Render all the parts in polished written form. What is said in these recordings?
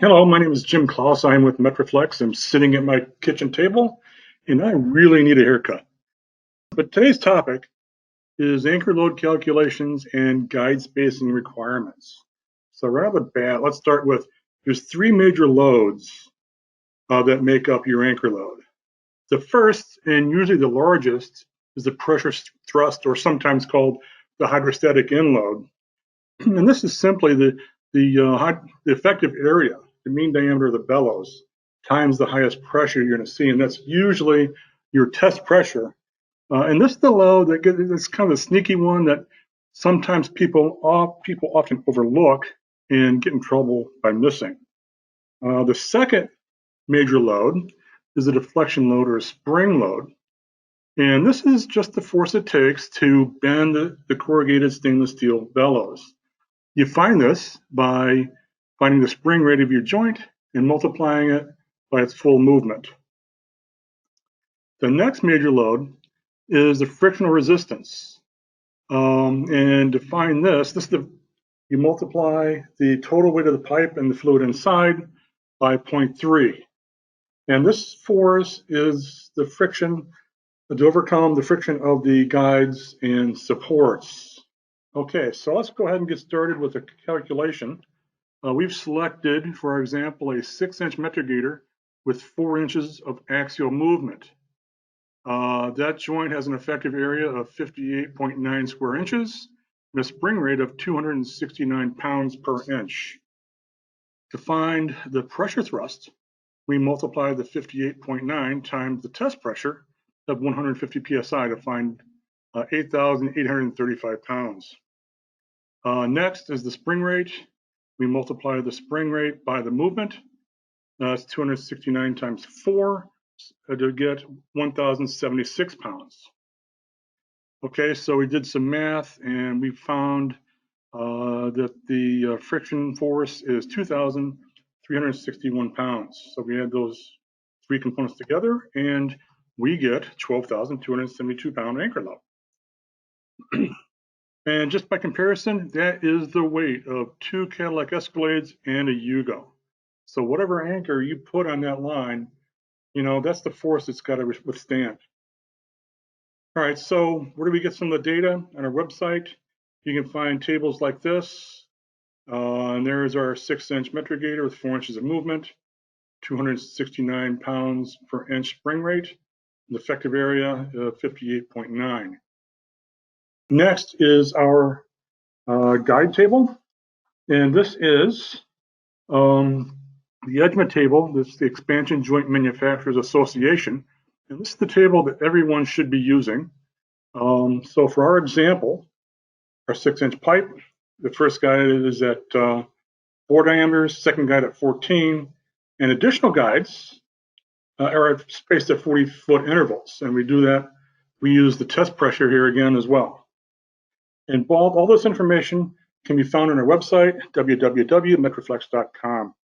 Hello, my name is Jim Klaus. I'm with Metroflex. I'm sitting at my kitchen table and I really need a haircut. But today's topic is anchor load calculations and guide spacing requirements. So right off the bat, let's start with there's three major loads that make up your anchor load. The first and usually the largest is the pressure thrust, or sometimes called the hydrostatic end load. And this is simply the effective area, the mean diameter of the bellows, times the highest pressure you're going to see, and that's usually your test pressure. And this is the load that's kind of a sneaky one that sometimes people often overlook and get in trouble by missing. The second major load is a deflection load or a spring load. And this is just the force it takes to bend the corrugated stainless steel bellows. You find this by finding the spring rate of your joint and multiplying it by its full movement. The next major load is the frictional resistance. And to find this you multiply the total weight of the pipe and the fluid inside by 0.3. And this force is the friction to overcome the friction of the guides and supports. Okay, so let's go ahead and get started with a calculation. We've selected, for example, a 6-inch metric gator with 4 inches of axial movement. That joint has an effective area of 58.9 square inches and a spring rate of 269 pounds per inch. To find the pressure thrust, we multiply the 58.9 times the test pressure of 150 psi to find 8,835 pounds. Next is the spring rate. We multiply the spring rate by the movement. That's 269 times 4 to get 1,076 pounds. Okay, so we did some math and we found that the friction force is 2,361 pounds. So we add those three components together and we get 12,272 pound anchor load. And just by comparison, that is the weight of 2 Cadillac Escalades and a Yugo. So whatever anchor you put on that line, that's the force it's got to withstand. All right, so where do we get some of the data? On our website, you can find tables like this. And there's our 6-inch metric gator with 4 inches of movement, 269 pounds per inch spring rate, the effective area of 58.9. Next is our guide table, and this is the Edgement table. This is the Expansion Joint Manufacturers Association, and this is the table that everyone should be using. So for our example, our 6-inch pipe, the first guide is at 4 diameters, second guide at 14, and additional guides are spaced at 40-foot intervals, and we do that. We use the test pressure here again as well. And all this information can be found on our website, www.metroflex.com.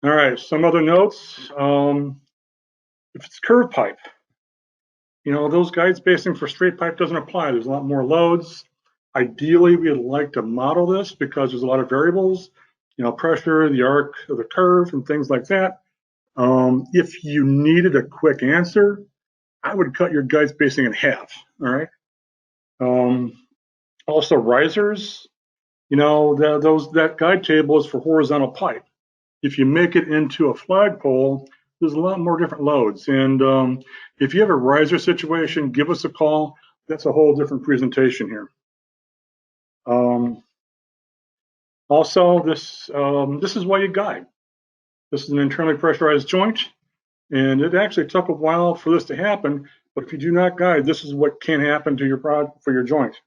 All right, some other notes. If it's curved pipe, those guide spacing for straight pipe doesn't apply. There's a lot more loads. Ideally, we'd like to model this because there's a lot of variables, pressure, the arc of the curve, and things like that. If you needed a quick answer, I would cut your guide spacing in half, all right? Also risers, that guide table is for horizontal pipe. If you make it into a flagpole, there's a lot more different loads. And if you have a riser situation, give us a call. That's a whole different presentation here. Also, this is why you guide. This is an internally pressurized joint, and it actually took a while for this to happen. But if you do not guide, this is what can happen to your joint.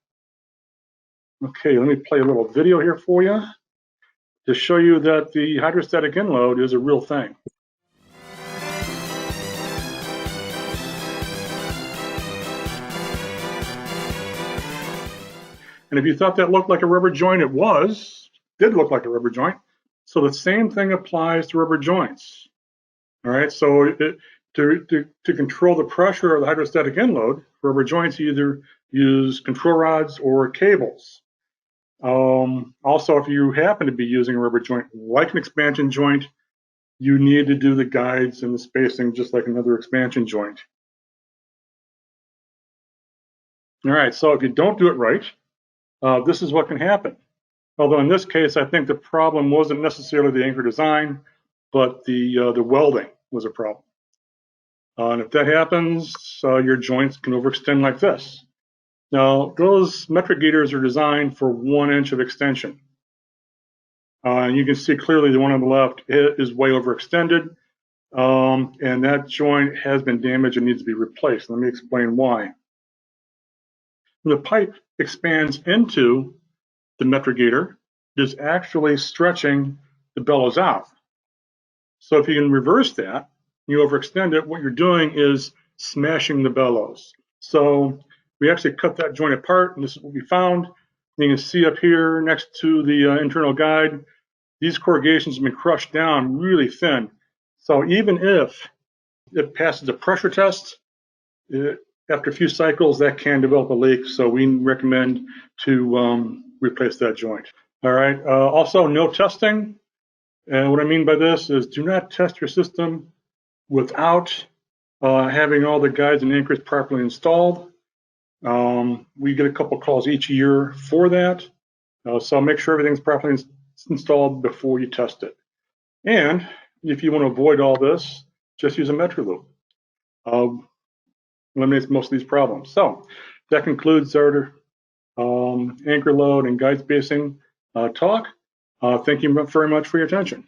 Okay, let me play a little video here for you to show you that the hydrostatic end load is a real thing. And if you thought that looked like a rubber joint, it did look like a rubber joint. So the same thing applies to rubber joints. All right, so to control the pressure of the hydrostatic end load, rubber joints either use control rods or cables. Also, if you happen to be using a rubber joint like an expansion joint, you need to do the guides and the spacing just like another expansion joint. All right, so if you don't do it right, this is what can happen. Although in this case, I think the problem wasn't necessarily the anchor design, but the welding was a problem. And if that happens, your joints can overextend like this. Now, those metric gaiters are designed for 1 inch of extension. And you can see clearly the one on the left is way overextended, and that joint has been damaged and needs to be replaced. Let me explain why. When the pipe expands into the metric gaiter, it is actually stretching the bellows out. So if you can reverse that, you overextend it, what you're doing is smashing the bellows. So we actually cut that joint apart, and this is what we found. You can see up here next to the internal guide, these corrugations have been crushed down really thin. So even if it passes the pressure test, after a few cycles, that can develop a leak. So we recommend to replace that joint. All right. Also, no testing. And what I mean by this is do not test your system without having all the guides and anchors properly installed. We get a couple calls each year for that. So make sure everything's properly installed before you test it. And if you want to avoid all this, just use a Metro loop. Eliminates most of these problems. So that concludes our anchor load and guide spacing talk. Thank you very much for your attention.